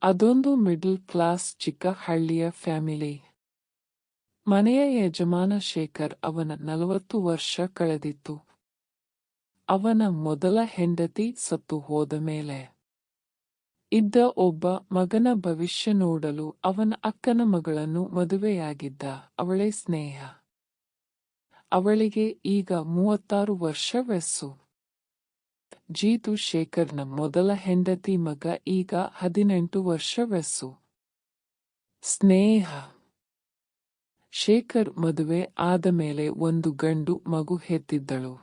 ಅದೊಂದು middle class ಚಿಕ್ಕ ಹಳ್ಳಿಯ ಫ್ಯಾಮಿಲಿ. ಮನೆಯ ಯಜಮಾನ ಶೇಖರ್ ಅವನ 40 ವರ್ಷ ಕಳೆದಿತ್ತು. ಅವನ ಮೊದಲ ಹೆಂಡತಿ ಸತ್ತು ಹೋದ ಮೇಲೆ ಇದ್ದ ಒಬ್ಬ ಮಗನ ಭವಿಷ್ಯ ನೋಡಲು ಅವನ ಅಕ್ಕನ ಮಗಳನ್ನು ಮದುವೆಯಾಗಿದ್ದ. ಅವಳೇ ಸ್ನೇಹ. ಅವಳಿಗೆ ಈಗ 36 ವರ್ಷ ವಯಸ್ಸು. ಜೀತು ಶೇಖರ್ನ ಮೊದಲ ಹೆಂಡತಿ. ಮಗ ಈಗ 18 ವರ್ಷ ವಯಸ್ಸು. ಸ್ನೇಹ. ಶೇಖರ್ ಮದುವೆ ಆದ ಮೇಲೆ ಒಂದು ಗಂಡು ಮಗು ಹೆತ್ತಿದ್ದಳು.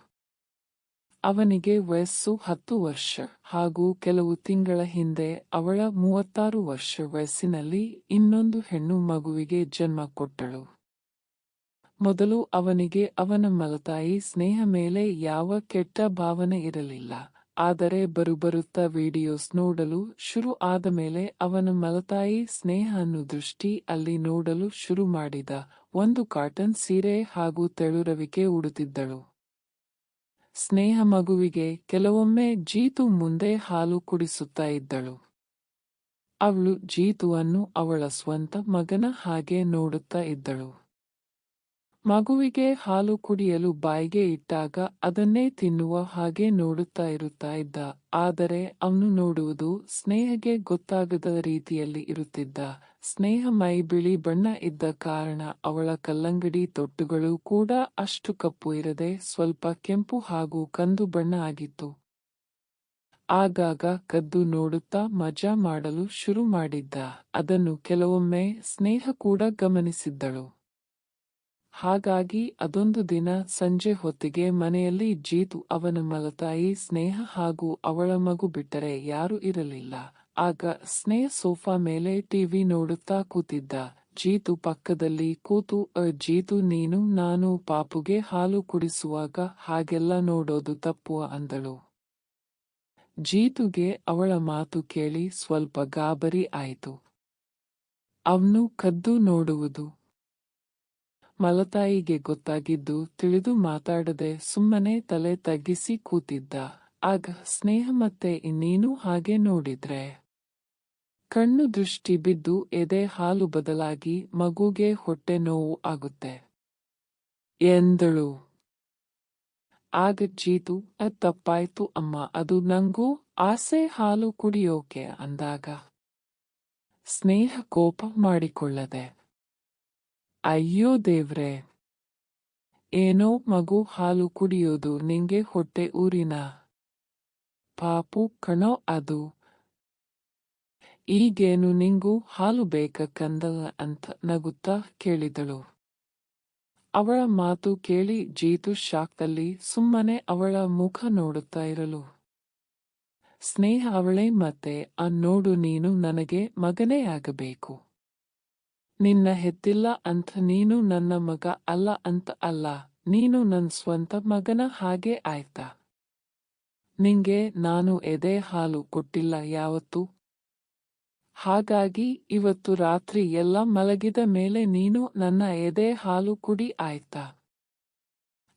ಅವನಿಗೆ ವಯಸ್ಸು 10 ವರ್ಷ ಹಾಗೂ ಕೆಲವು ತಿಂಗಳ ಹಿಂದೆ ಅವಳ 36 ವರ್ಷ ವಯಸ್ಸಿನಲ್ಲಿ ಇನ್ನೊಂದು ಹೆಣ್ಣು ಮಗುವಿಗೆ ಜನ್ಮ ಕೊಟ್ಟಳು. ಮೊದಲು ಅವನಿಗೆ ಅವನ ಮಲತಾಯಿ ಸ್ನೇಹ ಮೇಲೆ ಯಾವ ಕೆಟ್ಟ ಭಾವನೆ ಇರಲಿಲ್ಲ. ಆದರೆ ಬರುಬರುತ್ತಾ ವಿಡಿಯೋಸ್ ನೋಡಲು ಶುರು ಆದ ಮೇಲೆ ಅವನ ಮಲತಾಯಿ ಸ್ನೇಹನ್ನು ದೃಷ್ಟಿ ಅಲ್ಲಿ ನೋಡಲು ಶುರು ಮಾಡಿದ. ಒಂದು ಕಾಟನ್ ಸೀರೆ ಹಾಗೂ ತೆಳುರವಿಕೆ ಉಡುತ್ತಿದ್ದಳು. ಸ್ನೇಹ ಮಗುವಿಗೆ ಕೆಲವೊಮ್ಮೆ ಜೀತು ಮುಂದೆ ಹಾಲು ಕುಡಿಸುತ್ತಾ ಇದ್ದಳು. ಅವಳು ಜೀತುವನ್ನು ಅವಳ ಸ್ವಂತ ಮಗನ ಹಾಗೆ ನೋಡುತ್ತಾ ಇದ್ದಳು. ಮಗುವಿಗೆ ಹಾಲು ಕುಡಿಯಲು ಬಾಯಿಗೆ ಇಟ್ಟಾಗ ಅದನ್ನೇ ತಿನ್ನುವ ಹಾಗೆ ನೋಡುತ್ತಾ ಇದ್ದ. ಆದರೆ ಅವನು ನೋಡುವುದು ಸ್ನೇಹಗೆ ಗೊತ್ತಾಗದ ರೀತಿಯಲ್ಲಿ ಇರುತ್ತಿದ್ದ. ಸ್ನೇಹ ಮೈ ಬಿಳಿ ಬಣ್ಣ ಇದ್ದ ಕಾರಣ ಅವಳ ಕಲ್ಲಂಗಡಿ ತೊಟ್ಟುಗಳು ಕೂಡ ಅಷ್ಟು ಕಪ್ಪು ಇರದೆ ಸ್ವಲ್ಪ ಕೆಂಪು ಹಾಗೂ ಕಂದು ಬಣ್ಣ ಆಗಿತ್ತು. ಆಗಾಗ ಕದ್ದು ನೋಡುತ್ತಾ ಮಜಾ ಮಾಡಲು ಶುರು ಮಾಡಿದ್ದ. ಅದನ್ನು ಕೆಲವೊಮ್ಮೆ ಸ್ನೇಹ ಕೂಡ ಗಮನಿಸಿದ್ದಳು. ಹಾಗಾಗಿ ಅದೊಂದು ದಿನ ಸಂಜೆ ಹೊತ್ತಿಗೆ ಮನೆಯಲ್ಲಿ ಜೀತು, ಅವನ ಮಲತಾಯಿ ಸ್ನೇಹ ಹಾಗೂ ಅವಳ ಮಗು ಬಿಟ್ಟರೆ ಯಾರೂ ಇರಲಿಲ್ಲ. ಆಗ ಸ್ನೇಹ ಸೋಫಾ ಮೇಲೆ ಟಿವಿ ನೋಡುತ್ತಾ ಕೂತಿದ್ದ. ಜೀತು ಪಕ್ಕದಲ್ಲಿ ಕೂತು, ಜೀತು ನೀನು ನಾನು ಪಾಪುಗೆ ಹಾಲು ಕುಡಿಸುವಾಗ ಹಾಗೆಲ್ಲ ನೋಡೋದು ತಪ್ಪು ಅಂದಳು. ಜೀತುಗೆ ಅವಳ ಮಾತು ಕೇಳಿ ಸ್ವಲ್ಪ ಗಾಬರಿ ಆಯಿತು. ಅವನು ಕದ್ದು ನೋಡುವುದು ಮಲತಾಯಿಗೆ ಗೊತ್ತಾಗಿದ್ದು ತಿಳಿದು ಮಾತಾಡದೆ ಸುಮ್ಮನೆ ತಲೆ ತಗ್ಗಿಸಿ ಕೂತಿದ್ದ. ಆಗ ಸ್ನೇಹ ಮತ್ತೆ ನೀನು ಹಾಗೆ ನೋಡಿದ್ರೆ ಕಣ್ಣು ದೃಷ್ಟಿ ಬಿದ್ದು ಎದೆ ಹಾಲು ಬದಲಾಗಿ ಮಗುಗೆ ಹೊಟ್ಟೆ ನೋವು ಆಗುತ್ತೆ ಎಂದಳು. ಆಗ ಜೀತು, ತಪ್ಪಾಯ್ತು ಅಮ್ಮ, ಅದು ನಂಗೂ ಆಸೆ ಹಾಲು ಕುಡಿಯೋಕೆ ಅಂದಾಗ ಸ್ನೇಹ ಕೋಪ ಮಾಡಿಕೊಳ್ಳದೆ, ಅಯ್ಯೋ ದೇವ್ರೇ, ಏನೋ ಮಗು ಹಾಲು ಕುಡಿಯೋದು ನಿಂಗೆ ಹೊಟ್ಟೆ ಊರಿನ ಪಾಪು ಕಣೋ ಅದು, ಈಗೇನು ನಿಂಗೂ ಹಾಲು ಬೇಕ ಕಂದಲ್ಲ ಅಂತ ನಗುತ್ತಾ ಕೇಳಿದಳು. ಅವಳ ಮಾತು ಕೇಳಿ ಜೀತು ಶಾಕ್ದಲ್ಲಿ ಸುಮ್ಮನೆ ಅವಳ ಮುಖ ನೋಡುತ್ತಾ ಇರಲು. ಸ್ನೇಹ ಅವಳೇ ಮತ್ತೆ, ನೋಡು ನೀನು ನನಗೆ ಮಗನೇ ಆಗಬೇಕು. ನಿನ್ನ ಹೆತ್ತಿಲ್ಲ ಅಂತ ನೀನು ನನ್ನ ಮಗ ಅಲ್ಲ ಅಂತ ಅಲ್ಲ, ನೀನು ನನ್ ಸ್ವಂತ ಮಗನ ಹಾಗೆ ಆಯ್ತಾ? ನಿಂಗೆ ನಾನು ಎದೆ ಹಾಲು ಕೊಟ್ಟಿಲ್ಲ ಯಾವತ್ತೂ. ಹಾಗಾಗಿ ಇವತ್ತು ರಾತ್ರಿ ಎಲ್ಲ ಮಲಗಿದ ಮೇಲೆ ನೀನು ನನ್ನ ಎದೆ ಹಾಲು ಕುಡಿ ಆಯ್ತಾ?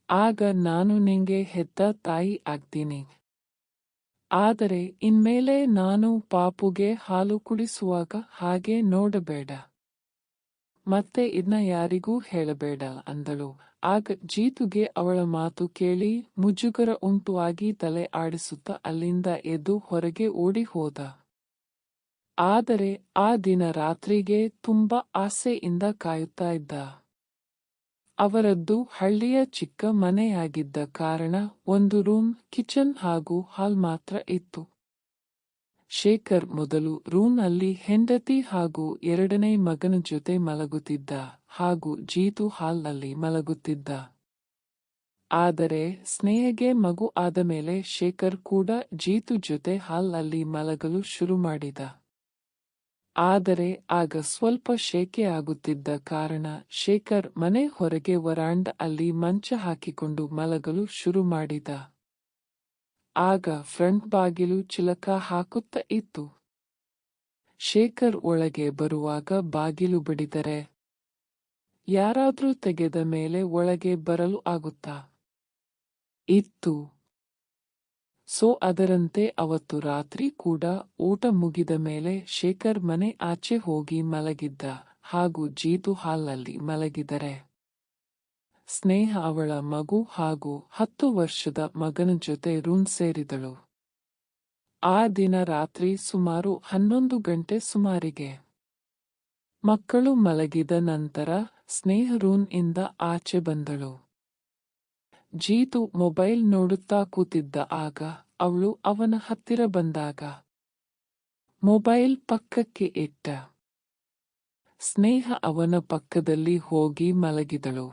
ಆಗ ನಾನು ನಿಂಗೆ ಹೆತ್ತ ತಾಯಿ ಆಗ್ತೀನಿ. ಆದರೆ ಇನ್ಮೇಲೆ ನಾನು ಪಾಪುಗೆ ಹಾಲು ಕುಡಿಸುವಾಗ ಹಾಗೆ ನೋಡಬೇಡ. ಮತ್ತೆ ಇದ್ನ ಯಾರಿಗೂ ಹೇಳಬೇಡ ಅಂದಳು. ಆಗ ಜೀತುಗೆ ಅವಳ ಮಾತು ಕೇಳಿ ಮುಜುಗರ ಉಂಟು ಆಗಿ ತಲೆ ಆಡಿಸುತ್ತಾ ಅಲ್ಲಿಂದ ಎದ್ದು ಹೊರಗೆ ಓಡಿ ಹೋದ. ಆದರೆ ಆ ದಿನ ರಾತ್ರಿಗೆ ತುಂಬಾ ಆಸೆಯಿಂದ ಕಾಯುತ್ತಾ ಇದ್ದ. ಅವರದ್ದು ಹಳ್ಳಿಯ ಚಿಕ್ಕ ಮನೆಯಾಗಿದ್ದ ಕಾರಣ ಒಂದು ರೂಮ್, ಕಿಚನ್ ಹಾಗೂ ಹಾಲ್ ಮಾತ್ರ ಇತ್ತು. ಶೇಖರ್ ಮೊದಲು ರೂಮ್ನಲ್ಲಿ ಹೆಂಡತಿ ಹಾಗೂ ಎರಡನೇ ಮಗನ ಜೊತೆ ಮಲಗುತ್ತಿದ್ದ ಹಾಗೂ ಜೀತು ಹಾಲ್ನಲ್ಲಿ ಮಲಗುತ್ತಿದ್ದ. ಆದರೆ ಸ್ನೇಹಗೆ ಮಗು ಆದ ಮೇಲೆ ಶೇಖರ್ ಕೂಡ ಜೀತು ಜೊತೆ ಹಾಲ್ನಲ್ಲಿ ಮಲಗಲು ಶುರು ಮಾಡಿದ. ಆದರೆ ಆಗ ಸ್ವಲ್ಪ ಶೆಕೆ ಆಗುತ್ತಿದ್ದ ಕಾರಣ ಶೇಖರ್ ಮನೆ ಹೊರಗೆ ವರಾಂಡ ಅಲ್ಲಿ ಮಂಚ ಹಾಕಿಕೊಂಡು ಮಲಗಲು ಶುರು ಮಾಡಿದ. ಆಗ ಫ್ರಂಟ್ ಬಾಗಿಲು ಚಿಲಕ ಹಾಕುತ್ತಾ ಇತ್ತು. ಶೇಖರ್ ಒಳಗೆ ಬರುವಾಗ ಬಾಗಿಲು ಬಡಿದರೆ ಯಾರಾದ್ರೂ ತೆಗೆದ ಮೇಲೆ ಒಳಗೆ ಬರಲು ಆಗುತ್ತಾ ಇತ್ತು. ಅದರಂತೆ ಅವತ್ತು ರಾತ್ರಿ ಕೂಡ ಊಟ ಮುಗಿದ ಮೇಲೆ ಶೇಖರ್ ಮನೆ ಆಚೆ ಹೋಗಿ ಮಲಗಿದ್ದ ಹಾಗೂ ಜೀತು ಹಾಲ್ನಲ್ಲಿ ಮಲಗಿದರೆ ಸ್ನೇಹ ಅವಳ ಮಗು ಹಾಗೂ 10 ವರ್ಷದ ಮಗನ ಜೊತೆ ರೂಮ್ ಸೇರಿದಳು. ಆ ದಿನ ರಾತ್ರಿ ಸುಮಾರು 11 ಗಂಟೆ ಸುಮಾರಿಗೆ ಮಕ್ಕಳು ಮಲಗಿದ ನಂತರ ಸ್ನೇಹ ರೂಮ್ ಇಂದ ಆಚೆ ಬಂದಳು. ಜೀತು ಮೊಬೈಲ್ ನೋಡುತ್ತಾ ಕೂತಿದ್ದ. ಆಗ ಅವಳು ಅವನ ಹತ್ತಿರ ಬಂದಾಗ ಮೊಬೈಲ್ ಪಕ್ಕಕ್ಕೆ ಇಟ್ಟ. ಸ್ನೇಹ ಅವನ ಪಕ್ಕದಲ್ಲಿ ಹೋಗಿ ಮಲಗಿದಳು.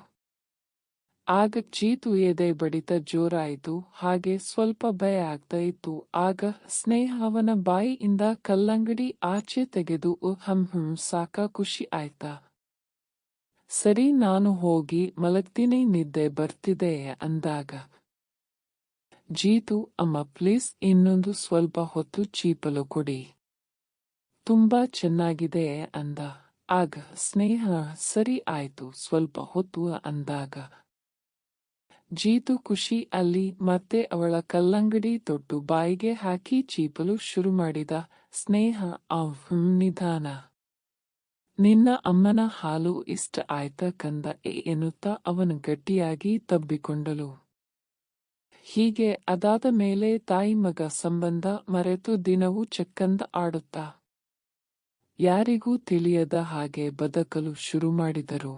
ಆಗ ಜೀತು ಎದೆ ಬಡಿತ ಜೋರಾಯಿತು. ಹಾಗೆ ಸ್ವಲ್ಪ ಭಯ ಆಗ್ತಾ ಇತ್ತು. ಆಗ ಸ್ನೇಹ ಅವನ ಬಾಯಿಯಿಂದ ಕಲ್ಲಂಗಡಿ ಆಚೆ ತೆಗೆದು ಸಾಕ ಖುಷಿ ಆಯ್ತಾ? ಸರಿ ನಾನು ಹೋಗಿ ಮಲಗ್ತೀನಿ, ನಿದ್ದೆ ಬರ್ತಿದೆ ಅಂದಾಗ ಜೀತು ಅಮ್ಮ ಪ್ಲೀಸ್ ಇನ್ನೊಂದು ಸ್ವಲ್ಪ ಹೊತ್ತು ಚೀಪಲು ಕೊಡಿ, ತುಂಬಾ ಚೆನ್ನಾಗಿದೆ ಅಂದ. ಆಗ ಸ್ನೇಹ ಸರಿ ಆಯ್ತು ಸ್ವಲ್ಪ ಹೊತ್ತು ಅಂದಾಗ ಜೀತು ಖುಷಿ ಅಲ್ಲಿ ಮತ್ತೆ ಅವಳ ಕಲ್ಲಂಗಡಿ ತೊಟ್ಟು ಬಾಯಿಗೆ ಹಾಕಿ ಚೀಪಲು ಶುರು ಮಾಡಿದ. ಸ್ನೇಹ ನಿಧಾನ, ನಿನ್ನ ಅಮ್ಮನ ಹಾಲು ಇಷ್ಟ ಆಯ್ತಾ ಕಂದ ಎನ್ನುತ್ತಾ ಅವನು ಗಟ್ಟಿಯಾಗಿ ತಬ್ಬಿಕೊಂಡಳು. ಹೀಗೆ ಅದಾದ ಮೇಲೆ ತಾಯಿ ಮಗ ಸಂಬಂಧ ಮರೆತು ದಿನವೂ ಚಕ್ಕಂದ ಆಡುತ್ತಾ ಯಾರಿಗೂ ತಿಳಿಯದ ಹಾಗೆ ಬದುಕಲು ಶುರು ಮಾಡಿದರು.